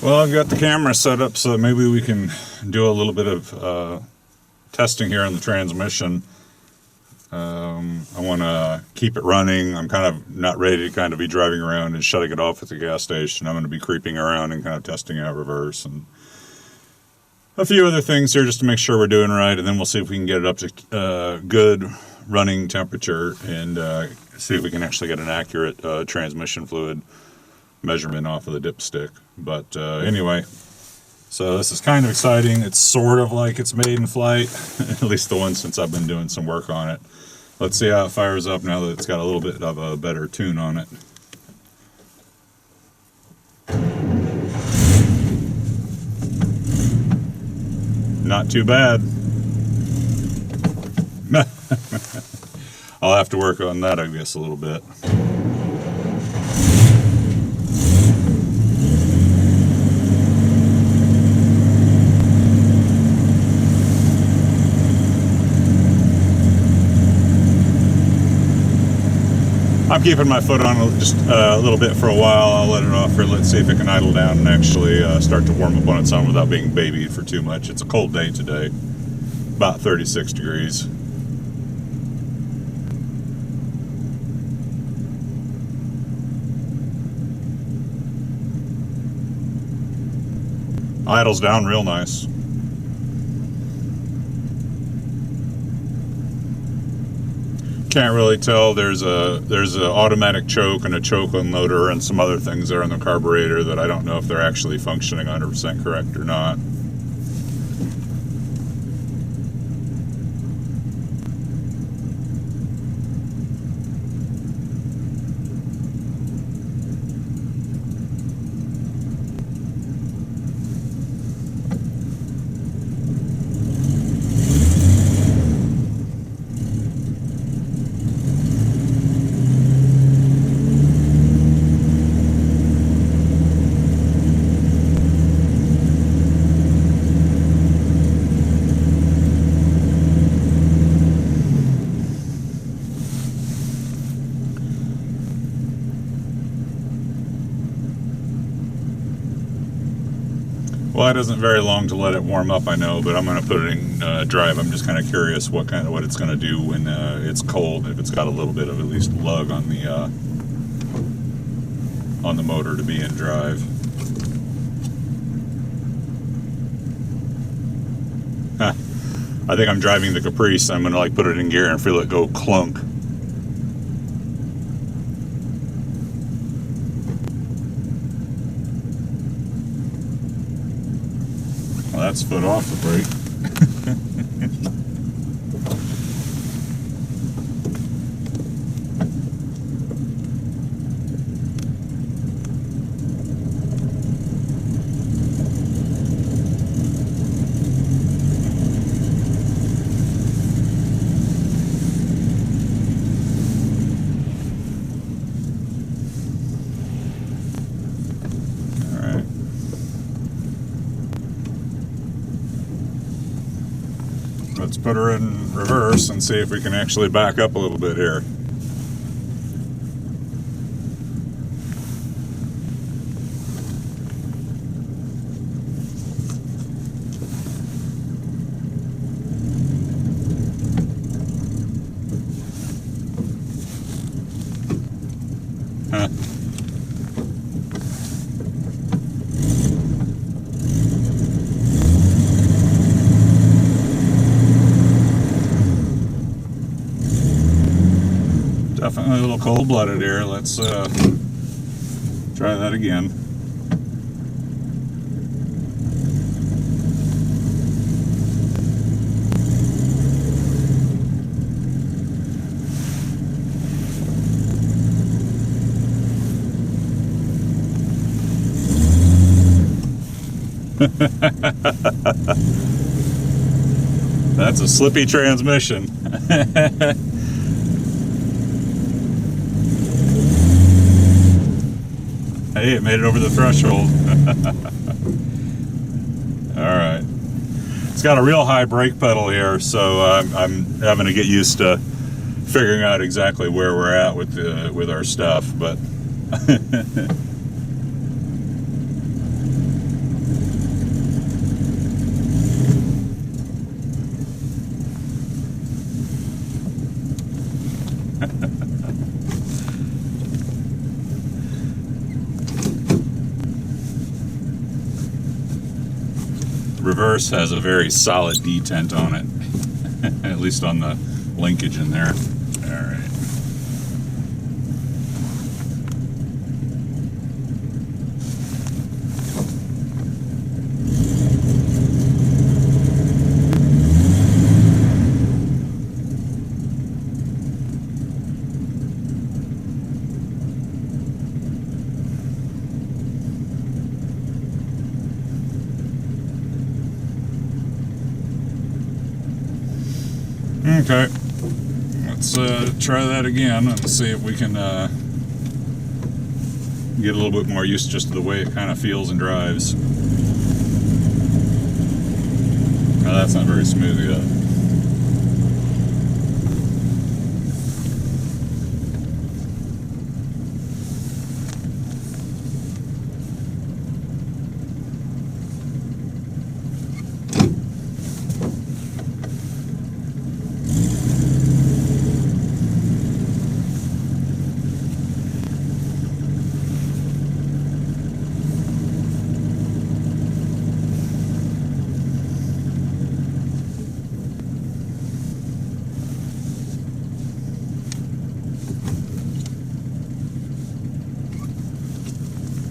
Well, I've got the camera set up so maybe we can do a little bit of testing here on the transmission. I want to keep it running. I'm kind of not ready to kind of be driving around and shutting it off at the gas station. I'm going to be creeping around and kind of testing out reverse and a few other things here just to make sure we're doing right, and then we'll see if we can get it up to good running temperature and see if we can actually get an accurate transmission fluid measurement off of the dipstick. But anyway, so this is kind of exciting. It's sort of like it's made in flight, at least the one since I've been doing some work on it. Let's see how it fires up now that it's got a little bit of a better tune on it. Not too bad. I'll have to work on that, I guess, a little bit. I'm keeping my foot on just a little bit for a while. I'll let it off here. Let's see if it can idle down and actually start to warm up on its own without being babied for too much. It's a cold day today, about 36 degrees. Idles down real nice. Can't really tell. There's a automatic choke and a choke unloader and some other things there in the carburetor that I don't know if they're actually functioning 100% correct or not. Well, it isn't very long to let it warm up, I know, but I'm going to put it in drive. I'm just kind of curious what it's going to do when it's cold. If it's got a little bit of at least lug on the motor to be in drive. I think I'm driving the Caprice. I'm going to like put it in gear and feel it go clunk. That's foot off the brake. Let's put her in reverse and see if we can actually back up a little bit here. Huh. Definitely a little cold-blooded here. Let's try that again. That's a slippy transmission. Hey, it made it over the threshold. All right. It's got a real high brake pedal here, so I'm having to get used to figuring out exactly where we're at with our stuff, but reverse has a very solid detent on it, at least on the linkage in there. All right. Okay, let's try that again and see if we can get a little bit more used just to the way it kind of feels and drives. Now that's not very smooth yet.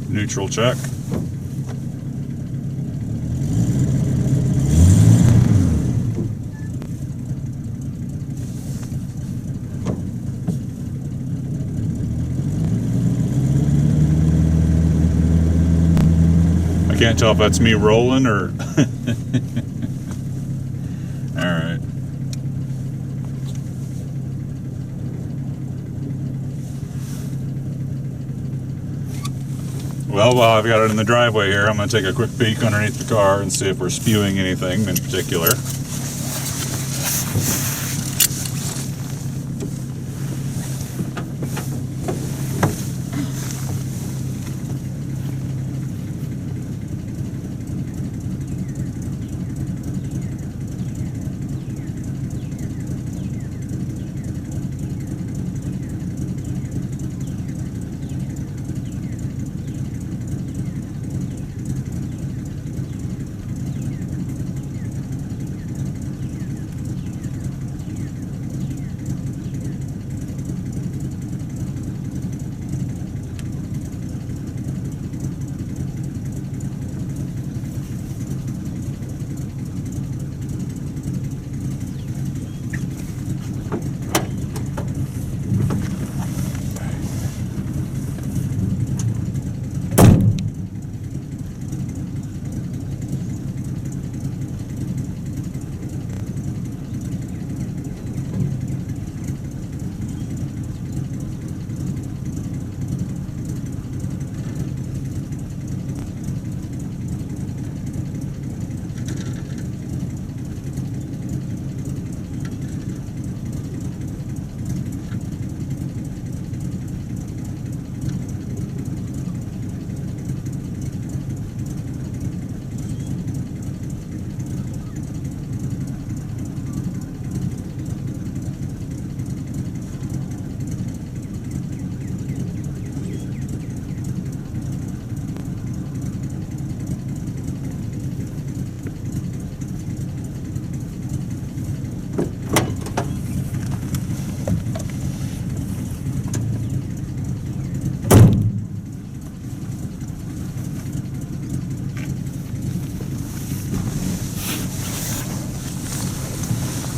Neutral check. I can't tell if that's me rolling or all right. Well, while I've got it in the driveway here, I'm going to take a quick peek underneath the car and see if we're spewing anything in particular.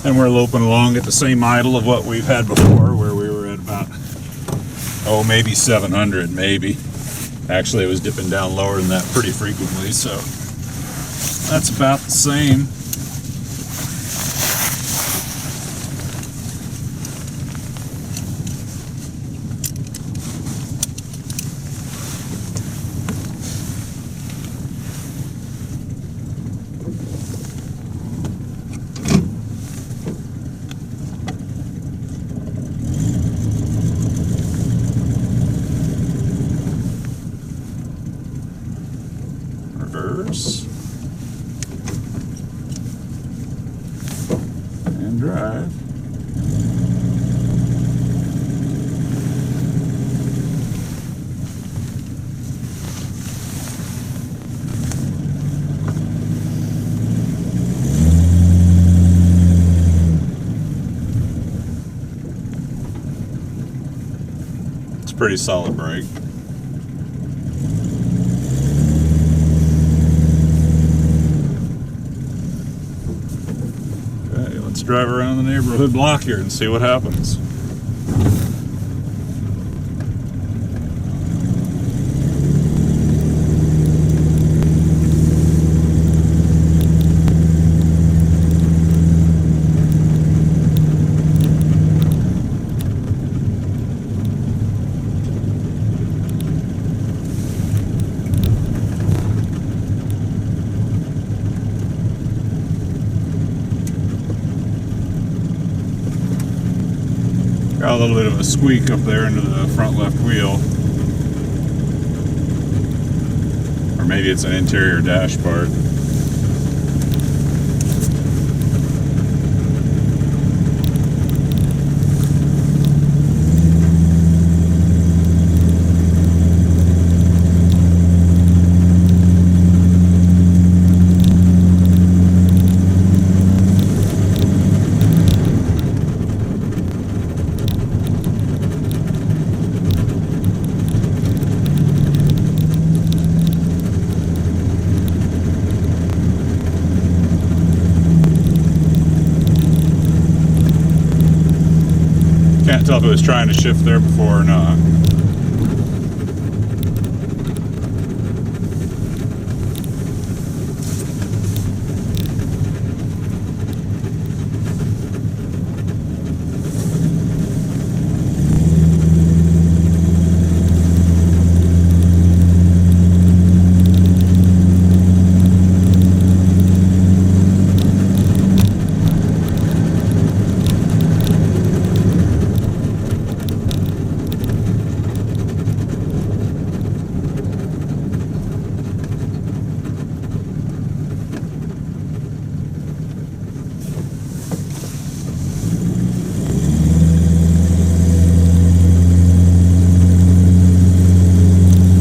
And we're loping along at the same idle of what we've had before, where we were at about, oh, maybe 700, maybe. Actually, it was dipping down lower than that pretty frequently, so that's about the same. Reverse and drive. pretty solid brake. Okay, let's drive around the neighborhood block here and see what happens. Got a little bit of a squeak up there into the front left wheel. Or maybe it's an interior dash part. Can't tell if it was trying to shift there before or not.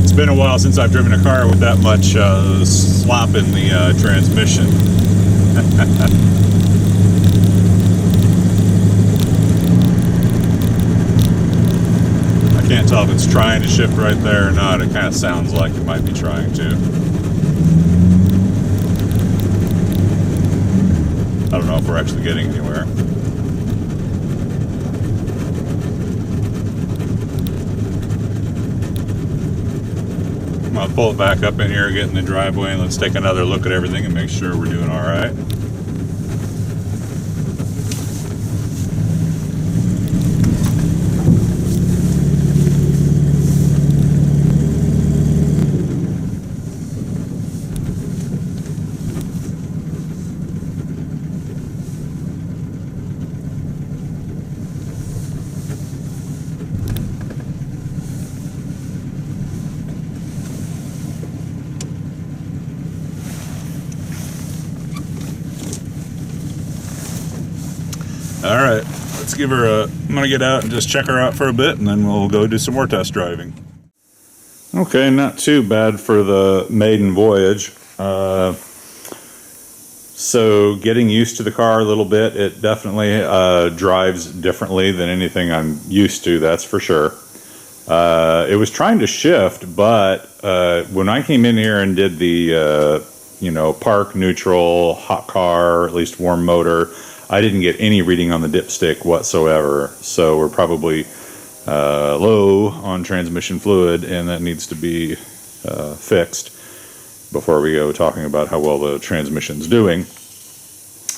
It's been a while since I've driven a car with that much slop in the transmission. I can't tell if it's trying to shift right there or not. It kind of sounds like it might be trying to. I don't know if we're actually getting anywhere. I'll pull it back up in here, get in the driveway, and let's take another look at everything and make sure we're doing all right. All right, let's give her I'm gonna get out and just check her out for a bit, and then we'll go do some more test driving. Okay, not too bad for the maiden voyage. So getting used to the car a little bit, it definitely drives differently than anything I'm used to, that's for sure. It was trying to shift, but when I came in here and did the park, neutral, hot car, or at least warm motor, I didn't get any reading on the dipstick whatsoever, so we're probably low on transmission fluid, and that needs to be fixed before we go talking about how well the transmission's doing.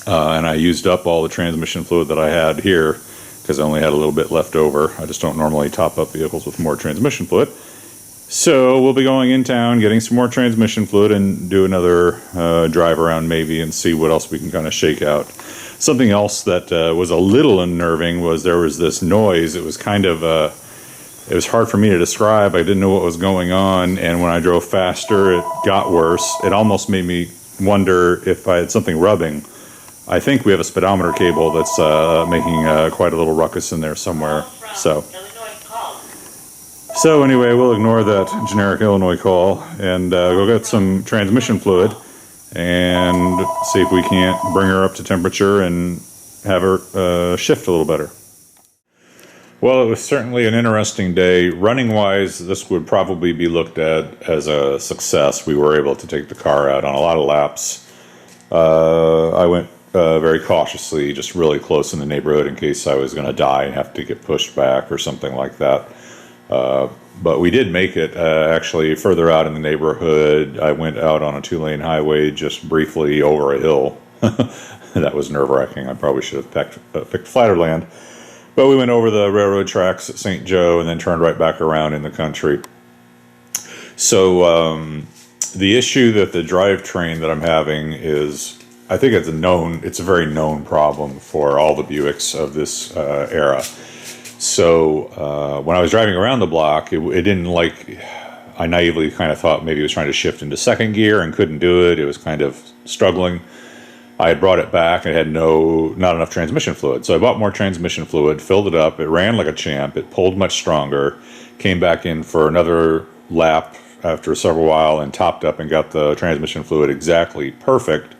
And I used up all the transmission fluid that I had here because I only had a little bit left over. I just don't normally top up vehicles with more transmission fluid. So we'll be going in town, getting some more transmission fluid, and do another drive around maybe and see what else we can kind of shake out. Something else that was a little unnerving was there was this noise. It was kind of, it was hard for me to describe. I didn't know what was going on, and when I drove faster, it got worse. It almost made me wonder if I had something rubbing. I think we have a speedometer cable that's making quite a little ruckus in there somewhere. So anyway, we'll ignore that generic Illinois call and go get some transmission fluid and see if we can't bring her up to temperature and have her shift a little better. Well, it was certainly an interesting day. Running wise, this would probably be looked at as a success. We were able to take the car out on a lot of laps. I went very cautiously, just really close in the neighborhood in case I was going to die and have to get pushed back or something like that. But we did make it actually further out in the neighborhood. I went out on a 2-lane highway just briefly over a hill. That was nerve-wracking. I probably should have picked flatter land. But we went over the railroad tracks at St. Joe and then turned right back around in the country. So the issue that the drivetrain that I'm having is, I think it's a very known problem for all the Buicks of this era. So when I was driving around the block, it didn't I naively kind of thought maybe it was trying to shift into second gear and couldn't do it. It was kind of struggling. I had brought it back and it had not enough transmission fluid. So I bought more transmission fluid, filled it up. It ran like a champ. It pulled much stronger. Came back in for another lap after several while and topped up and got the transmission fluid exactly perfect,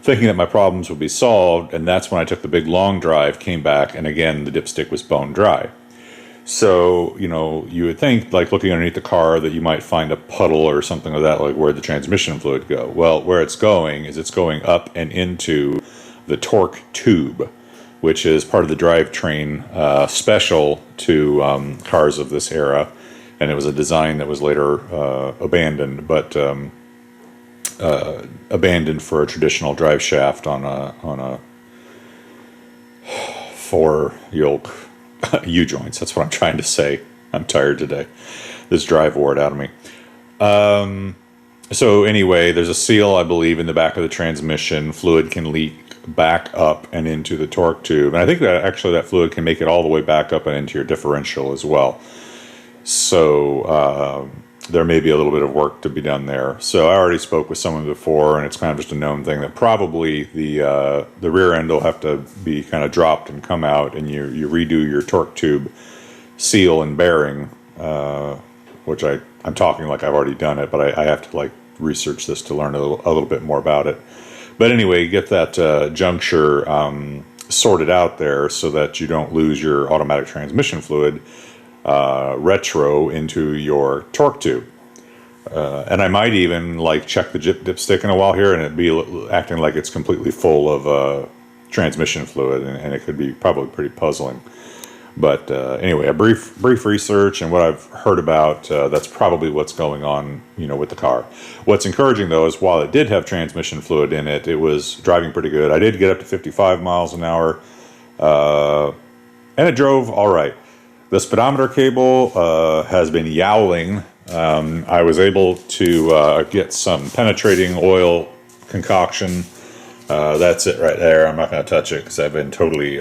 thinking that my problems would be solved. And that's when I took the big long drive, came back, and again, the dipstick was bone dry. So, you would think, like looking underneath the car, that you might find a puddle or something like that, like where the transmission fluid go. Well, where it's going is it's going up and into the torque tube, which is part of the drivetrain special to cars of this era. And it was a design that was later abandoned, but abandoned for a traditional drive shaft on a 4-yoke U-joints. That's what I'm trying to say. I'm tired today. This drive wore it out of me. So anyway, there's a seal, I believe, in the back of the transmission. Fluid can leak back up and into the torque tube. And I think that actually that fluid can make it all the way back up and into your differential as well. So there may be a little bit of work to be done there. So I already spoke with someone before, and it's kind of just a known thing that probably the rear end will have to be kind of dropped and come out, and you redo your torque tube seal and bearing, which I'm talking like I've already done it, but I have to research this to learn a little bit more about it. But anyway, get that juncture sorted out there so that you don't lose your automatic transmission fluid retro into your torque tube. And I might even check the dipstick in a while here, and it'd be acting like it's completely full of transmission fluid, and it could be probably pretty puzzling. But anyway, a brief research and what I've heard about, that's probably what's going on, with the car. What's encouraging though is while it did have transmission fluid in it, it was driving pretty good. I did get up to 55 miles an hour, and it drove all right. The speedometer cable has been yowling. I was able to get some penetrating oil concoction. That's it right there. I'm not going to touch it because I've been totally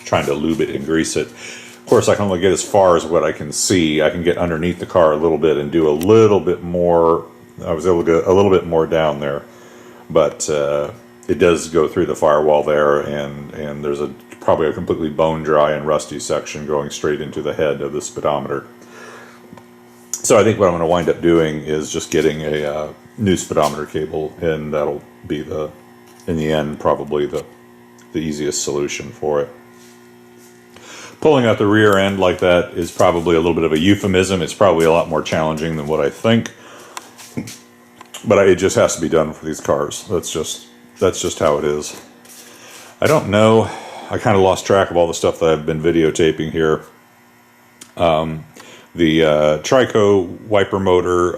trying to lube it and grease it. Of course, I can only get as far as what I can see. I can get underneath the car a little bit and do a little bit more. I was able to get a little bit more down there. But it does go through the firewall there, and there's probably a completely bone dry and rusty section going straight into the head of the speedometer. So I think what I'm going to wind up doing is just getting a new speedometer cable, and that'll be in the end, probably the easiest solution for it. Pulling out the rear end like that is probably a little bit of a euphemism. It's probably a lot more challenging than what I think, but it just has to be done for these cars. That's just how it is. I don't know. I kind of lost track of all the stuff that I've been videotaping here. The Trico wiper motor,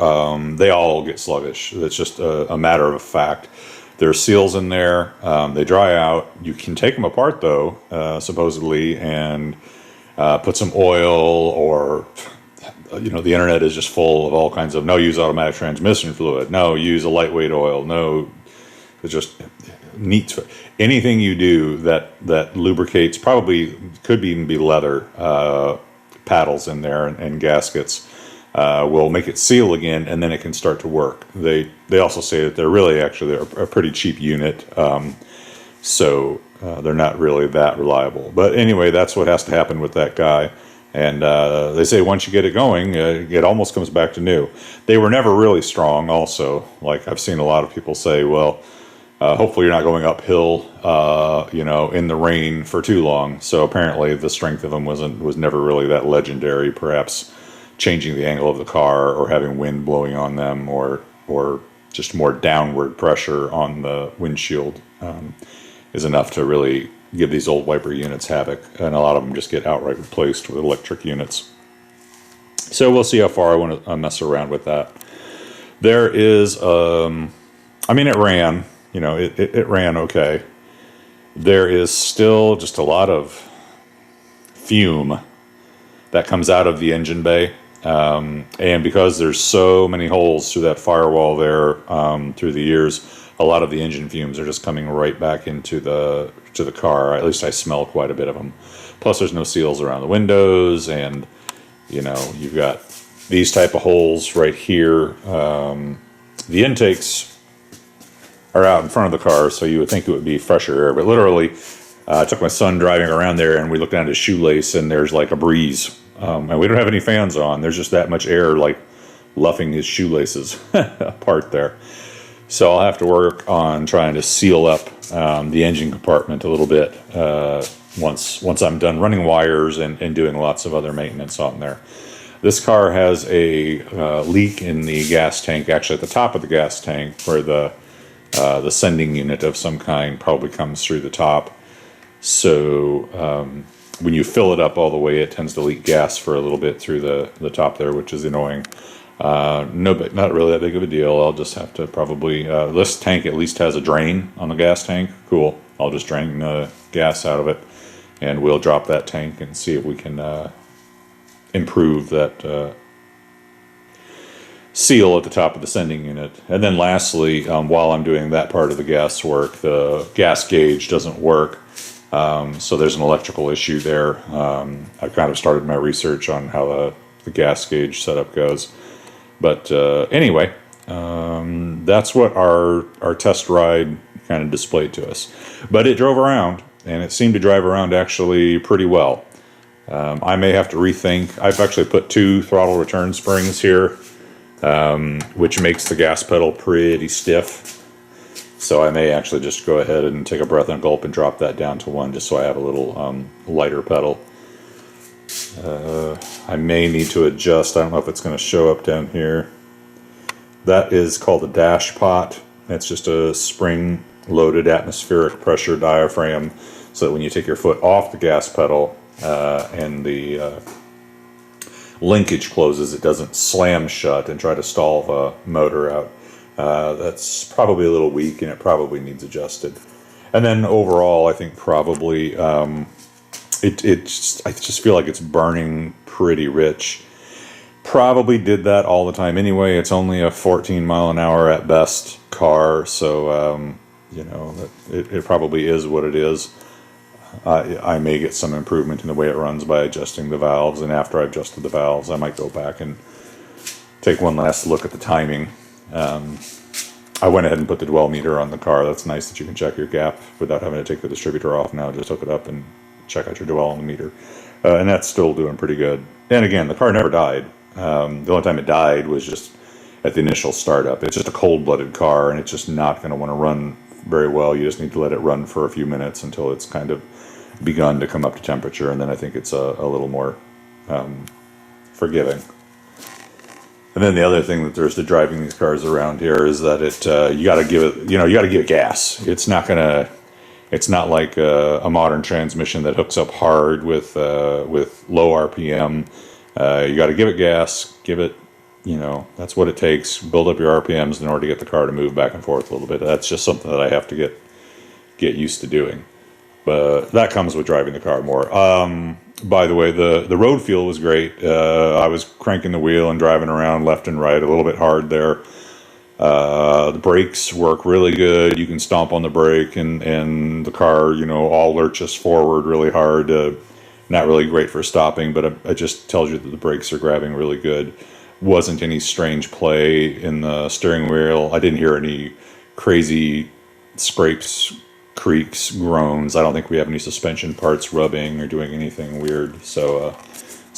they all get sluggish. That's just a matter of fact. There are seals in there. They dry out. You can take them apart, though, supposedly, and put some oil, or, the internet is just full of all kinds of, no, use automatic transmission fluid. No, use a lightweight oil. No, it's just neat. Anything you do that lubricates, probably could even be leather paddles in there and gaskets, will make it seal again, and then it can start to work. They also say that they're really actually a pretty cheap unit, so they're not really that reliable. But anyway, that's what has to happen with that guy. And they say once you get it going, it almost comes back to new. They were never really strong also. Like I've seen a lot of people say, well, Hopefully you're not going uphill, you know, in the rain for too long. So apparently the strength of them was never really that legendary. Perhaps changing the angle of the car or having wind blowing on them or just more downward pressure on the windshield is enough to really give these old wiper units havoc. And a lot of them just get outright replaced with electric units. So we'll see how far I want to mess around with that. There is, I mean, it ran. You know, it ran okay. There is still just a lot of fume that comes out of the engine bay. And because there's so many holes through that firewall there through the years, a lot of the engine fumes are just coming right back into the car. At least I smell quite a bit of them. Plus there's no seals around the windows, and you know, you've got these type of holes right here. The intakes are out in front of the car, so you would think it would be fresher air, but literally I took my son driving around there and we looked down his shoelace and there's like a breeze, and we don't have any fans on. There's just that much air like luffing his shoelaces apart there. So I'll have to work on trying to seal up the engine compartment a little bit once I'm done running wires and doing lots of other maintenance on there. This car has a leak in the gas tank, actually at the top of the gas tank, where the sending unit of some kind probably comes through the top. So when you fill it up all the way, it tends to leak gas for a little bit through the top there, which is annoying. Not really that big of a deal. I'll just have to probably, this tank at least has a drain on the gas tank. Cool. I'll just drain the gas out of it, and we'll drop that tank and see if we can improve that seal at the top of the sending unit. And then lastly, while I'm doing that part of the gas work, the gas gauge doesn't work. So there's an electrical issue there. I kind of started my research on how the gas gauge setup goes. But anyway, that's what our test ride kind of displayed to us. But it drove around, and it seemed to drive around actually pretty well. I may have to rethink. I've actually put 2 throttle return springs here, which makes the gas pedal pretty stiff. So I may actually just go ahead and take a breath and gulp and drop that down to 1, just so I have a little lighter pedal. I may need to adjust. I don't know if it's going to show up down here. That is called a dash pot. It's just a spring-loaded atmospheric pressure diaphragm, so that when you take your foot off the gas pedal and the linkage closes, it doesn't slam shut and try to stall the motor out. That's probably a little weak, and it probably needs adjusted. And then overall, I think probably I just feel like it's burning pretty rich. Probably did that all the time anyway. It's only a 14 mile an hour at best car, so you know, it probably is what it is. I may get some improvement in the way it runs by adjusting the valves, and after I've adjusted the valves, I might go back and take one last look at the timing. I went ahead and put the dwell meter on the car. That's nice that you can check your gap without having to take the distributor off now. Just hook it up and check out your dwell on the meter. And that's still doing pretty good. And again, the car never died. The only time it died was just at the initial startup. It's just a cold-blooded car, and it's just not going to want to run very well. You just need to let it run for a few minutes until it's kind of begun to come up to temperature, and then I think it's a little more forgiving. And then the other thing that there's to driving these cars around here is that you got to give it, you got to give it gas. It's not like a modern transmission that hooks up hard with low RPM. You got to give it gas, give it, that's what it takes. Build up your RPMs in order to get the car to move back and forth a little bit. That's just something that I have to get used to doing. But that comes with driving the car more. By the way, the road feel was great. I was cranking the wheel and driving around left and right a little bit hard there. The brakes work really good. You can stomp on the brake, and the car, all lurches forward really hard. Not really great for stopping, but it just tells you that the brakes are grabbing really good. Wasn't any strange play in the steering wheel. I didn't hear any crazy scrapes, creaks, groans. I don't think we have any suspension parts rubbing or doing anything weird. So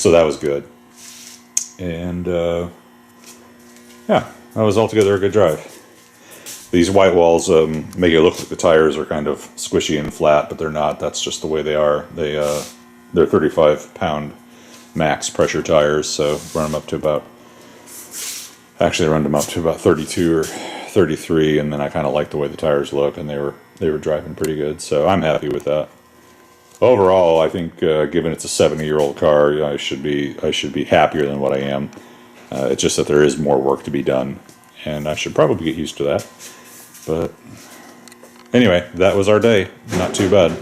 that was good. And yeah, that was altogether a good drive. These white walls make it look like the tires are kind of squishy and flat, but they're not. That's just the way they are. They're 35-pound max pressure tires, so run them up to about, actually I run them up to about 32 or 33, and then I kind of like the way the tires look, and they were driving pretty good, so I'm happy with that. Overall, I think given it's a 70-year-old car, I should be happier than what I am. It's just that there is more work to be done, and I should probably get used to that. But anyway, that was our day. Not too bad.